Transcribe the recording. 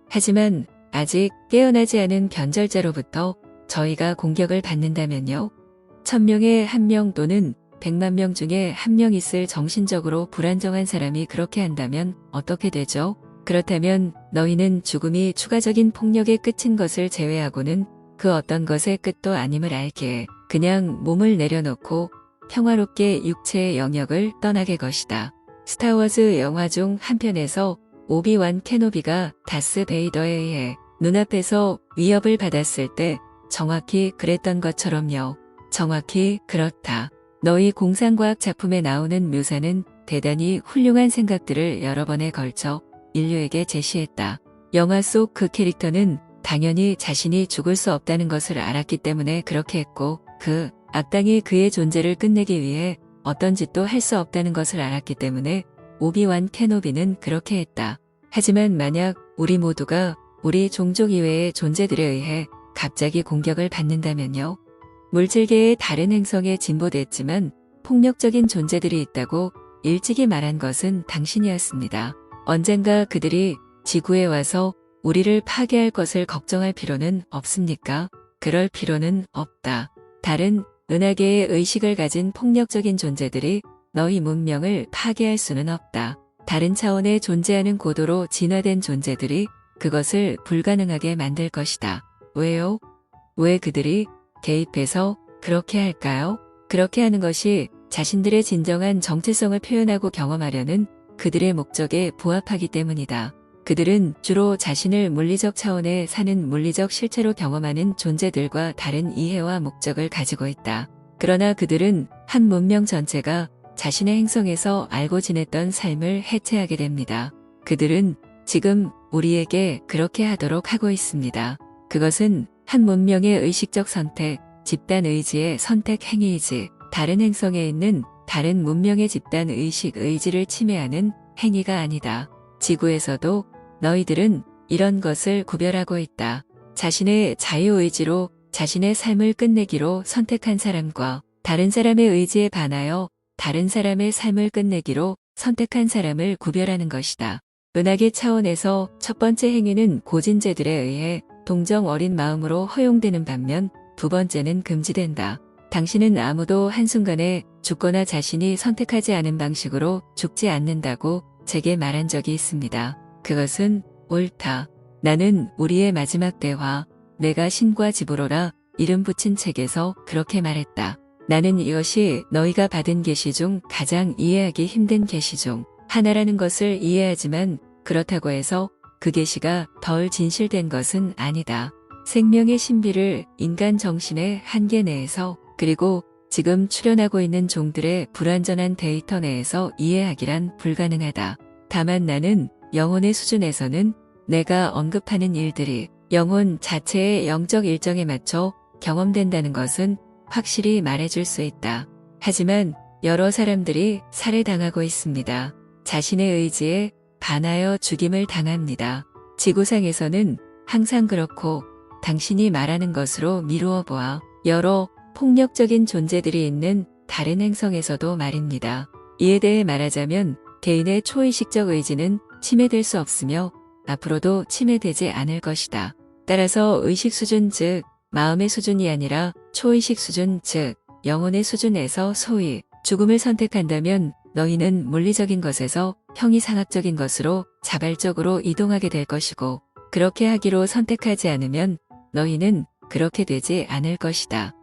하지만 아직 깨어나지 않은 변절자로부터 저희가 공격을 받는다면요. 1000명에 1명 또는 100만 명 중에 1명 있을 정신적으로 불안정한 사람이 그렇게 한다면 어떻게 되죠? 그렇다면 너희는 죽음이 추가적인 폭력의 끝인 것을 제외하고는 그 어떤 것의 끝도 아님을 알기에 그냥 몸을 내려놓고 평화롭게 육체의 영역을 떠나게 것이다. 스타워즈 영화 중 한 편에서 오비완 케노비가 다스 베이더에 의해 눈앞에서 위협을 받았을 때 정확히 그랬던 것처럼요. 정확히 그렇다. 너희 공상과학 작품에 나오는 묘사는 대단히 훌륭한 생각들을 여러 번에 걸쳐 인류에게 제시했다. 영화 속 그 캐릭터는 당연히 자신이 죽을 수 없다는 것을 알았기 때문에 그렇게 했고 그 악당이 그의 존재를 끝내기 위해 어떤 짓도 할 수 없다는 것을 알았기 때문에 오비완 케노비는 그렇게 했다. 하지만 만약 우리 모두가 우리 종족 이외의 존재들에 의해 갑자기 공격을 받는다면요. 물질계의 다른 행성에 진보됐지만 폭력적인 존재들이 있다고 일찍이 말한 것은 당신이었습니다. 언젠가 그들이 지구에 와서 우리를 파괴할 것을 걱정할 필요는 없습니까? 그럴 필요는 없다. 다른 은하계의 의식을 가진 폭력적인 존재들이 너희 문명을 파괴할 수는 없다. 다른 차원에 존재하는 고도로 진화된 존재들이 그것을 불가능하게 만들 것이다. 왜요? 왜 그들이 개입해서 그렇게 할까요? 그렇게 하는 것이 자신들의 진정한 정체성을 표현하고 경험하려는 그들의 목적에 부합하기 때문이다. 그들은 주로 자신을 물리적 차원에 사는 물리적 실체로 경험하는 존재들과 다른 이해와 목적을 가지고 있다. 그러나 그들은 한 문명 전체가 자신의 행성에서 알고 지냈던 삶을 해체하게 됩니다. 그들은 지금 우리에게 그렇게 하도록 하고 있습니다. 그것은 한 문명의 의식적 선택, 집단 의지의 선택 행위이지 다른 행성에 있는 다른 문명의 집단 의식 의지를 침해하는 행위가 아니다. 지구에서도 너희들은 이런 것을 구별하고 있다. 자신의 자유의지로 자신의 삶을 끝내기로 선택한 사람과 다른 사람의 의지에 반하여 다른 사람의 삶을 끝내기로 선택한 사람을 구별하는 것이다. 은하계 차원에서 첫 번째 행위는 고진제들에 의해 동정 어린 마음으로 허용되는 반면 두 번째는 금지된다. 당신은 아무도 한순간에 죽거나 자신이 선택하지 않은 방식으로 죽지 않는다고 제게 말한 적이 있습니다. 그것은 옳다. 나는 우리의 마지막 대화, 내가 신과 지브로라 이름 붙인 책에서 그렇게 말했다. 나는 이것이 너희가 받은 계시 중 가장 이해하기 힘든 계시 중 하나라는 것을 이해하지만 그렇다고 해서 그 계시가 덜 진실된 것은 아니다. 생명의 신비를 인간 정신의 한계 내에서 그리고 지금 출현하고 있는 종들의 불완전한 데이터 내에서 이해하기란 불가능하다. 다만 나는 영혼의 수준에서는 내가 언급하는 일들이 영혼 자체의 영적 일정에 맞춰 경험된다는 것은 확실히 말해줄 수 있다. 하지만 여러 사람들이 살해당하고 있습니다. 자신의 의지에 반하여 죽임을 당합니다. 지구상에서는 항상 그렇고 당신이 말하는 것으로 미루어 보아 여러 폭력적인 존재들이 있는 다른 행성에서도 말입니다. 이에 대해 말하자면 개인의 초의식적 의지는 침해될 수 없으며 앞으로도 침해되지 않을 것이다. 따라서 의식 수준 즉 마음의 수준이 아니라 초의식 수준 즉 영혼의 수준에서 소위 죽음을 선택한다면 너희는 물리적인 것에서 형이상학적인 것으로 자발적으로 이동하게 될 것이고 그렇게 하기로 선택하지 않으면 너희는 그렇게 되지 않을 것이다.